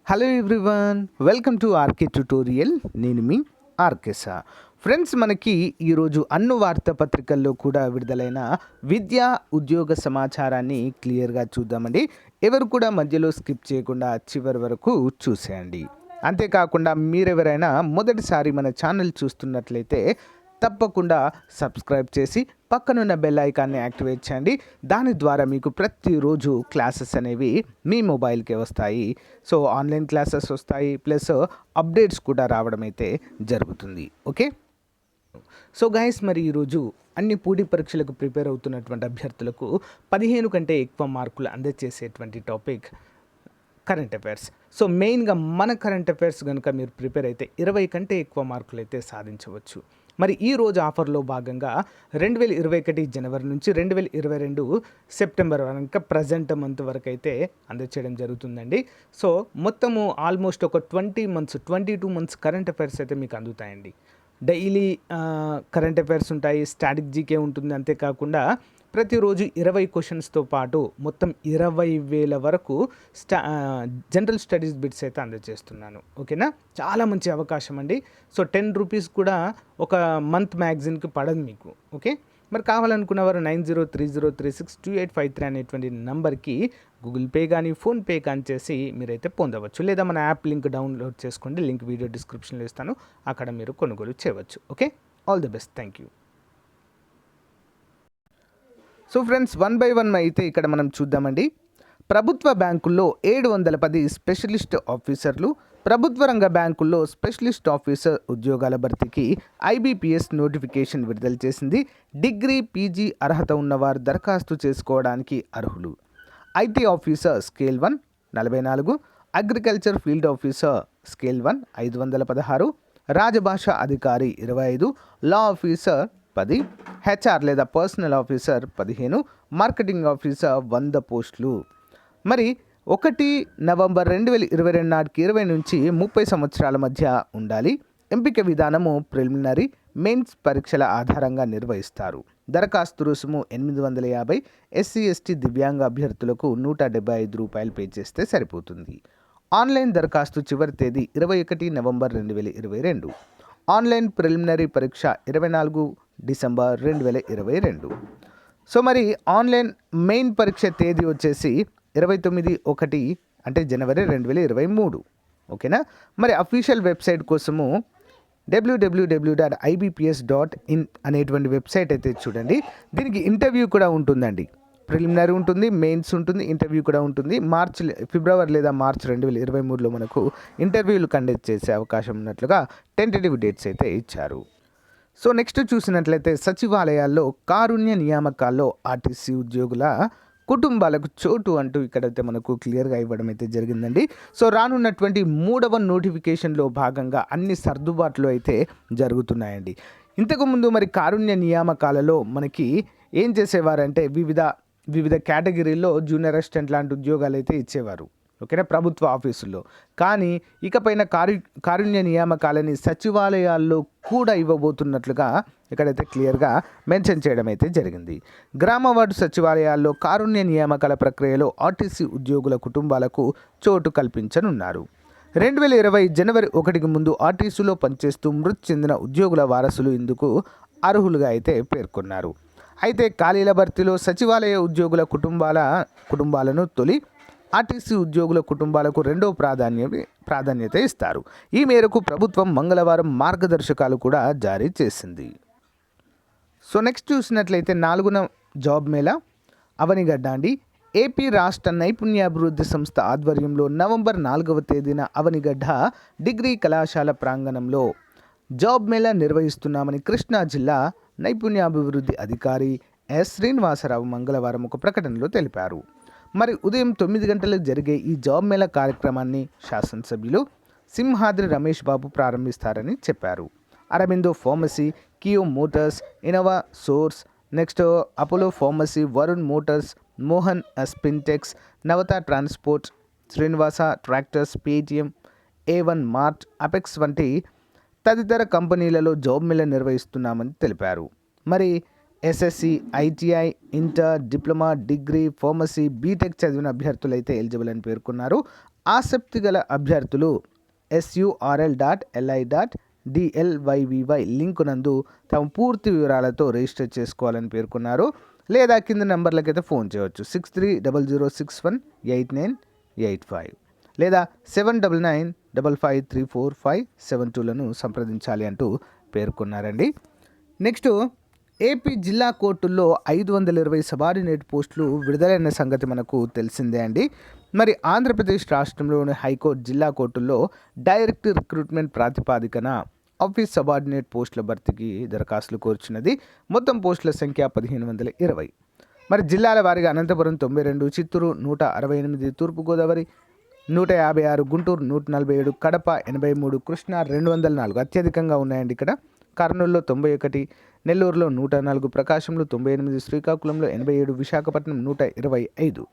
Hello everyone, welcome to RK tutorial. నేను మీ ఆర్కేసా. Friends, మనకి ఈరోజు అన్ని వార్తాపత్రికల్లో కూడా విడుదలైన విద్యా ఉద్యోగ సమాచారాన్ని క్లియర్గా చూద్దామండి. ఎవరు కూడా మధ్యలో స్కిప్ చేయకుండా చివరి వరకు చూసేయండి. అంతేకాకుండా మీరెవరైనా మొదటిసారి మన ఛానల్ చూస్తున్నట్లయితే తప్పకుండా సబ్స్క్రైబ్ చేసి పక్కనున్న బెల్ ఐకాన్ని యాక్టివేట్ చేయండి. దాని ద్వారా మీకు ప్రతిరోజు క్లాసెస్ అనేవి మీ మొబైల్కే వస్తాయి. సో ఆన్లైన్ క్లాసెస్ వస్తాయి, ప్లస్ అప్డేట్స్ కూడా రావడం అయితే జరుగుతుంది. ఓకే, సో గైస్, మరి ఈరోజు అన్ని పోటీ పరీక్షలకు ప్రిపేర్ అవుతున్నటువంటి అభ్యర్థులకు 15 కంటే ఎక్కువ మార్కులు అందజేసేటువంటి టాపిక్ కరెంట్ అఫైర్స్. సో మెయిన్గా మన కరెంట్ అఫైర్స్ కనుక మీరు ప్రిపేర్ అయితే 20 కంటే ఎక్కువ మార్కులు అయితే సాధించవచ్చు. మరి ఈ రోజు ఆఫర్లో భాగంగా 2021 జనవరి నుంచి 2022 సెప్టెంబర్ వరకు ప్రజెంట్ మంత్ వరకు అయితే అందచేయడం జరుగుతుందండి. సో మొత్తము ఆల్మోస్ట్ ఒక 22 మంత్స్ కరెంట్ అఫైర్స్ అయితే మీకు అందుతాయండి. డైలీ కరెంట్ అఫైర్స్ ఉంటాయి, స్టాటిక్ జీకే ఉంటుంది. అంతేకాకుండా ప్రతిరోజు 20 క్వశ్చన్స్తో పాటు మొత్తం 20,000 వరకు జనరల్ స్టడీస్ బిట్స్ అయితే అందజేస్తున్నాను. ఓకేనా, చాలా మంచి అవకాశం అండి. సో 10 రూపీస్ కూడా ఒక మంత్ మ్యాగజైన్కి పడదు మీకు. ఓకే, మరి కావాలనుకున్నవారు 9030362853 అనేటువంటి నంబర్కి గూగుల్ పే కానీ ఫోన్పే కానీ చేసి మీరైతే పొందవచ్చు. లేదా మన యాప్ లింక్ డౌన్లోడ్ చేసుకోండి, లింక్ వీడియో డిస్క్రిప్షన్లో ఇస్తాను, అక్కడ మీరు కొనుగోలు చేయవచ్చు. Okay, all the best, thank you. So friends, 1 by 1 అయితే ఇక్కడ మనం చూద్దామండి. ప్రభుత్వ బ్యాంకుల్లో 710 స్పెషలిస్ట్ ఆఫీసర్లు, ప్రభుత్వ రంగ బ్యాంకుల్లో స్పెషలిస్ట్ ఆఫీసర్ ఉద్యోగాల భర్తీకి ఐబీపీఎస్ నోటిఫికేషన్ విడుదల చేసింది. డిగ్రీ, పీజీ అర్హత ఉన్నవారు దరఖాస్తు చేసుకోవడానికి అర్హులు. IT officer scale 1 44, agriculture field officer scale 1 516, రాజభాష అధికారి 25, లా ఆఫీసర్ 10, హెచ్ఆర్ లేదా పర్సనల్ ఆఫీసర్ 15, మార్కెటింగ్ ఆఫీసర్ 100 పోస్టులు. మరి 1 నవంబర్ 2022 నాటికి 20 నుంచి 30 సంవత్సరాల మధ్య ఉండాలి. ఎంపిక విధానము ప్రిలిమినరీ, మెయిన్స్ పరీక్షల ఆధారంగా నిర్వహిస్తారు. దరఖాస్తు రుసుము 850. ఎస్సీ ఎస్టీ దివ్యాంగ అభ్యర్థులకు 175 రూపాయలు పే చేస్తే సరిపోతుంది. ఆన్లైన్ దరఖాస్తు చివరి తేదీ 21 నవంబర్ 2022. ఆన్లైన్ ప్రిలిమినరీ పరీక్ష 24 డిసెంబర్ 2022. సో మరి ఆన్లైన్ మెయిన్ పరీక్ష తేదీ వచ్చేసి 29/1 అంటే జనవరి 2023. ఓకేనా, మరి అఫీషియల్ వెబ్సైట్ కోసము www.ibps.in అనేటువంటి వెబ్సైట్ అయితే చూడండి. దీనికి ఇంటర్వ్యూ కూడా ఉంటుందండి. ప్రిలిమినరీ ఉంటుంది, మెయిన్స్ ఉంటుంది, ఇంటర్వ్యూ కూడా ఉంటుంది. ఫిబ్రవరి లేదా మార్చ్ 2023లో మనకు ఇంటర్వ్యూలు కండక్ట్ చేసే అవకాశం ఉన్నట్లుగా టెంటేటివ్ డేట్స్ అయితే ఇచ్చారు. సో నెక్స్ట్ చూసినట్లయితే సచివాలయాల్లో కారుణ్య నియామకాల్లో ఆర్టీసీ ఉద్యోగుల కుటుంబాలకు చోటు అంటూ ఇక్కడైతే మనకు క్లియర్గా ఇవ్వడం అయితే జరిగిందండి. సో రానున్నటువంటి 3వ నోటిఫికేషన్లో భాగంగా అన్ని సర్దుబాట్లు అయితే జరుగుతున్నాయండి. ఇంతకుముందు మరి కారుణ్య నియామకాలలో మనకి ఏం చేసేవారంటే వివిధ కేటగిరీల్లో జూనియర్ అసిస్టెంట్ లాంటి ఉద్యోగాలు అయితే ఇచ్చేవారు. ఓకేనా, ప్రభుత్వ ఆఫీసుల్లో. కానీ ఇకపైన కారుణ్య నియామకాలని సచివాలయాల్లో కూడా ఇవ్వబోతున్నట్లుగా ఇక్కడైతే క్లియర్గా మెన్షన్ చేయడం అయితే జరిగింది. గ్రామ వార్డు సచివాలయాల్లో కారుణ్య నియామకాల ప్రక్రియలో ఆర్టీసీ ఉద్యోగుల కుటుంబాలకు చోటు కల్పించనున్నారు. 2020 జనవరి 1కి ముందు ఆర్టీసీలో పనిచేస్తూ మృతి చెందిన ఉద్యోగుల వారసులు ఇందుకు అర్హులుగా అయితే పేర్కొన్నారు. అయితే ఖాళీల భర్తీలో సచివాలయ ఉద్యోగుల కుటుంబాలను తొలి, ఆర్టీసీ ఉద్యోగుల కుటుంబాలకు రెండో ప్రాధాన్యత ఇస్తారు. ఈ మేరకు ప్రభుత్వం మంగళవారం మార్గదర్శకాలు కూడా జారీ చేసింది. సో నెక్స్ట్ చూసినట్లయితే 4వ జాబ్ మేళా అవనిగడ్డ అండి. ఏపీ రాష్ట్ర నైపుణ్యాభివృద్ధి సంస్థ ఆధ్వర్యంలో నవంబర్ 4వ తేదీన అవనిగడ్డ డిగ్రీ కళాశాల ప్రాంగణంలో జాబ్ మేళా నిర్వహిస్తున్నామని కృష్ణా జిల్లా నైపుణ్యాభివృద్ధి అధికారి ఎస్ శ్రీనివాసరావు మంగళవారం ఒక ప్రకటనలో తెలిపారు. మరి ఉదయం 9 గంటలకు జరిగే ఈ జాబ్ మేళా కార్యక్రమాన్ని శాసనసభ్యులు సింహాద్రి రమేష్ బాబు ప్రారంభిస్తారని చెప్పారు. Aurobindo Pharmacy, Kia Motors, Innova Source, next Apollo Pharmacy, Varun Motors, Mohan Spintex, Navata Transport, Srinivasa Tractors, Paytm, A1 Mart, Apex వంటి తదితర కంపెనీలలో జాబ్ మేళా నిర్వహిస్తున్నామని తెలిపారు. మరి SSC, ITI, inter, diploma, degree, pharmacy, BTech చదివిన అభ్యర్థులైతే ఎలిజిబుల్ అని పేర్కొన్నారు. ఆసక్తి గల అభ్యర్థులు surl.li.dlyvy లింక్ నందు తమ పూర్తి వివరాలతో రిజిస్టర్ చేసుకోవాలని పేర్కొన్నారు. లేదా కింద నెంబర్లకైతే ఫోన్ చేయవచ్చు. 6300618985 లేదా 7995534572లను సంప్రదించాలి అంటూ పేర్కొన్నారండి. నెక్స్ట్, ఏపీ జిల్లా కోర్టుల్లో 520 సబార్డినేట్ పోస్టులు విడుదలైన సంగతి మనకు తెలిసిందే అండి. మరి ఆంధ్రప్రదేశ్ రాష్ట్రంలోని హైకోర్టు జిల్లా కోర్టుల్లో డైరెక్ట్ రిక్రూట్మెంట్ ప్రాతిపాదికన ఆఫీస్ సబార్డినేట్ పోస్టుల భర్తీకి దరఖాస్తులు కోరుచున్నది. మొత్తం పోస్టుల సంఖ్య 1520. మరి జిల్లాల వారీగా అనంతపురం 92, చిత్తూరు 168, తూర్పుగోదావరి 156, గుంటూరు 147, కడప 83, కృష్ణా 204 అత్యధికంగా ఉన్నాయండి ఇక్కడ. కర్నూలులో 91, నెల్లూరులో 104, ప్రకాశంలో 98, శ్రీకాకుళంలో 87, విశాఖపట్నం 125,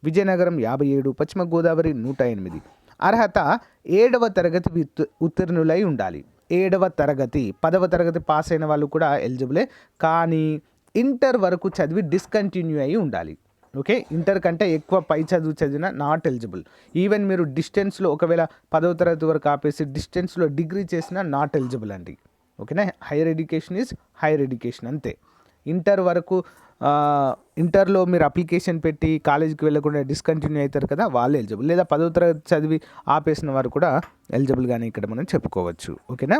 విజయనగరం 57, పశ్చిమ గోదావరి 108. అర్హత 7వ తరగతి ఉత్తీర్ణులై ఉండాలి. 7వ తరగతి, 10వ తరగతి పాస్ అయిన వాళ్ళు కూడా ఎలిజిబులే, కానీ ఇంటర్ వరకు చదివి డిస్కంటిన్యూ అయి ఉండాలి. ఓకే, ఇంటర్ కంటే ఎక్కువ పై చదువు చదివిన నాట్ ఎలిజిబుల్. ఈవెన్ మీరు డిస్టెన్స్లో ఒకవేళ 10వ తరగతి వరకు ఆపేసి డిస్టెన్స్లో డిగ్రీ చేసినా నాట్ ఎలిజిబుల్ అండి. ఓకేనా, higher education is higher education అంతే. ఇంటర్ వరకు ఇంటర్లో మీరు అప్లికేషన్ పెట్టి కాలేజీకి వెళ్ళకుండా డిస్కంటిన్యూ అవుతారు కదా, వాళ్ళు ఎలిజిబుల్. లేదా 10వ తరగతి చదివి ఆపేసిన వారు కూడా ఎలిజిబుల్గానే ఇక్కడ మనం చెప్పుకోవచ్చు. ఓకేనా,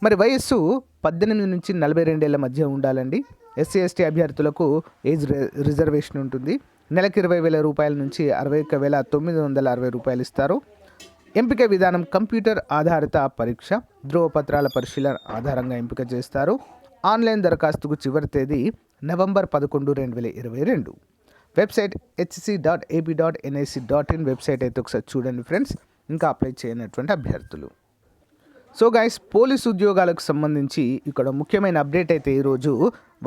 మరి వయస్సు 18 నుంచి 42 ఏళ్ల మధ్య ఉండాలండి. ఎస్సీ ఎస్టీ అభ్యర్థులకు ఏజ్ రిజర్వేషన్ ఉంటుంది. నెలకు 20,000 రూపాయల నుంచి 61,960 రూపాయలు ఇస్తారు. ఎంపిక విధానం కంప్యూటర్ ఆధారిత పరీక్ష, ధ్రువపత్రాల పరిశీలన ఆధారంగా ఎంపిక చేస్తారు. ఆన్లైన్ దరఖాస్తుకు చివరి తేదీ నవంబర్ 11, 2022. వెబ్సైట్ hc.ap.nic.in వెబ్సైట్ అయితే ఒకసారి చూడండి ఫ్రెండ్స్, ఇంకా అప్లై చేయనటువంటి అభ్యర్థులు. సో గైస్, పోలీసు ఉద్యోగాలకు సంబంధించి ఇక్కడ ముఖ్యమైన అప్డేట్ అయితే ఈరోజు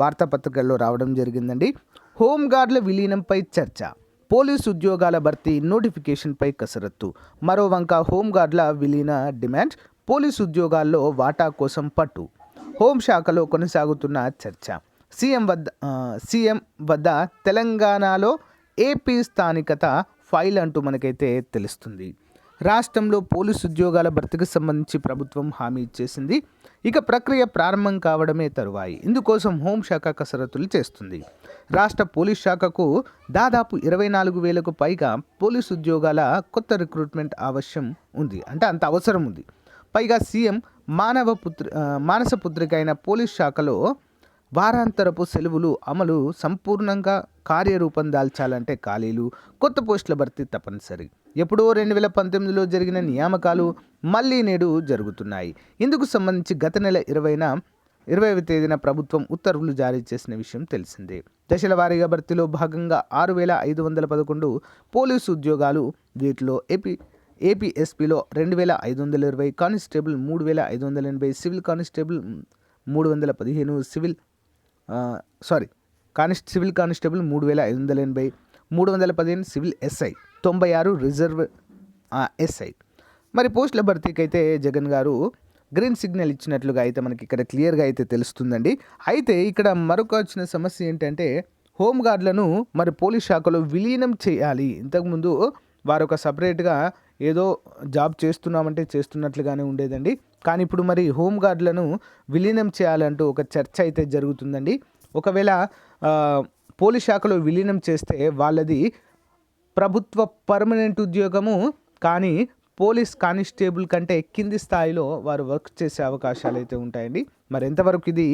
వార్తాపత్రికల్లో రావడం జరిగిందండి. హోంగార్డుల విలీనంపై చర్చ, పోలీసు ఉద్యోగాల భర్తీ నోటిఫికేషన్పై కసరత్తు. మరో వంక హోంగార్డుల విలీన డిమాండ్, పోలీసు ఉద్యోగాల్లో వాటా కోసం పట్టు. హోంశాఖలో కొనసాగుతున్న చర్చ. సీఎం వద్ద తెలంగాణలో ఏపీ స్థానికత ఫైల్ అంటూ మనకైతే తెలుస్తుంది. రాష్ట్రంలో పోలీసు ఉద్యోగాల భర్తీకి సంబంధించి ప్రభుత్వం హామీ ఇచ్చేసింది. ఇక ప్రక్రియ ప్రారంభం కావడమే తరువాయి. ఇందుకోసం హోంశాఖ కసరత్తులు చేస్తుంది. రాష్ట్ర పోలీస్ శాఖకు దాదాపు 24,000కు పైగా పోలీసు ఉద్యోగాల కొత్త రిక్రూట్మెంట్ అవసరం ఉంది, అంటే అంత అవసరం ఉంది. పైగా సీఎం మానసపుత్రిక అయిన పోలీస్ శాఖలో వారాంతరపు సెలవులు అమలు సంపూర్ణంగా కార్యరూపం దాల్చాలంటే ఖాళీలు, కొత్త పోస్టుల భర్తీ తప్పనిసరి. ఎప్పుడో 2019లో జరిగిన నియామకాలు మళ్ళీ నేడు జరుగుతున్నాయి. ఇందుకు సంబంధించి గత నెల 20వ తేదీన ప్రభుత్వం ఉత్తర్వులు జారీ చేసిన విషయం తెలిసిందే. దశల వారీగా భర్తీలో భాగంగా 6,511 పోలీసు ఉద్యోగాలు. వీటిలో ఏపీఎస్పీలో 2,520, constable 3,580, civil constable 315, civil constable 3,580, 315 civil SI, 96 reserve SI. మరి పోస్టుల భర్తీకి అయితే జగన్ గారు గ్రీన్ సిగ్నల్ ఇచ్చినట్లుగా అయితే మనకి ఇక్కడ క్లియర్గా అయితే తెలుస్తుందండి. అయితే ఇక్కడ మరొక వచ్చిన సమస్య ఏంటంటే హోంగార్డులను మరి పోలీస్ శాఖలో విలీనం చేయాలి. ఇంతకుముందు వారు ఒక సపరేట్గా ఏదో జాబ్ చేస్తున్నామంటే చేస్తున్నట్లుగానే ఉండేదండి. కానీ ఇప్పుడు మరి హోంగార్డులను విలీనం చేయాలంటూ ఒక చర్చ అయితే జరుగుతుందండి. ఒకవేళ పోలీస్ శాఖలో విలీనం చేస్తే వాళ్ళది ప్రభుత్వ పర్మనెంట్ ఉద్యోగము, కానీ పోలీస్ కానిస్టేబుల్ కంటే కింది స్థాయిలో వారు వర్క్ చేసే అవకాశాలు అయితే ఉంటాయండి. మరి ఎంతవరకు ఇది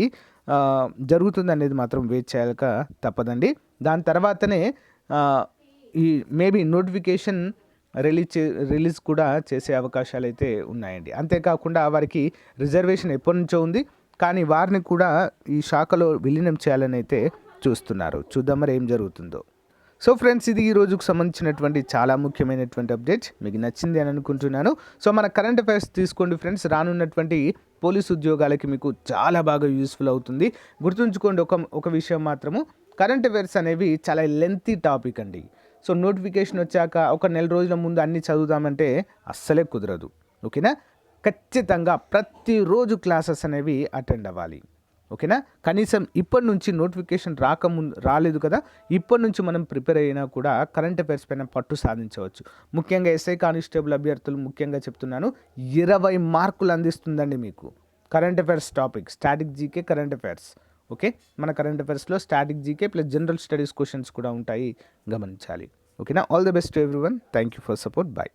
జరుగుతుంది అనేది మాత్రం వెయిట్ చేయక తప్పదండి. దాని తర్వాతనే ఈ మేబీ నోటిఫికేషన్ రిలీజ్ కూడా చేసే అవకాశాలు అయితే ఉన్నాయండి. అంతేకాకుండా వారికి రిజర్వేషన్ ఎప్పటి నుంచో ఉంది, కానీ వారిని కూడా ఈ శాఖలో విలీనం చేయాలని అయితే చూస్తున్నారు. చూద్దాం మరి ఏం జరుగుతుందో. సో ఫ్రెండ్స్, ఇది ఈ రోజుకు సంబంధించినటువంటి చాలా ముఖ్యమైనటువంటి అప్డేట్. మీకు నచ్చింది అని అనుకుంటున్నాను. సో మన కరెంట్ అఫైర్స్ తీసుకోండి ఫ్రెండ్స్, రానున్నటువంటి పోలీసు ఉద్యోగాలకి మీకు చాలా బాగా యూస్ఫుల్ అవుతుంది. గుర్తుంచుకోండి ఒక విషయం మాత్రము, కరెంట్ అఫైర్స్ అనేవి చాలా లెంతీ టాపిక్ అండి. సో నోటిఫికేషన్ వచ్చాక ఒక నెల రోజుల ముందు అన్నీ చదువుదామంటే అస్సలే కుదరదు. ఓకేనా, ఖచ్చితంగా ప్రతిరోజు క్లాసెస్ అనేవి అటెండ్ అవ్వాలి. ఓకేనా. కనీసం ఇప్పటి నుంచి నోటిఫికేషన్ రాలేదు కదా, ఇప్పటి నుంచి మనం ప్రిపేర్ అయినా కూడా కరెంట్ అఫైర్స్ పైన పట్టు సాధించవచ్చు. ముఖ్యంగా ఎస్ఐ కానిస్టేబుల్ అభ్యర్థులు ముఖ్యంగా చెప్తున్నాను, 20 మార్కులు అందిస్తుందండి మీకు current affairs topic, static GK current affairs. Okay, మన కరెంట్ అఫైర్స్లో static GK plus general studies questions కూడా ఉంటాయి, గమనించాలి. ఓకేనా. All the best to everyone. Thank you for support. Bye.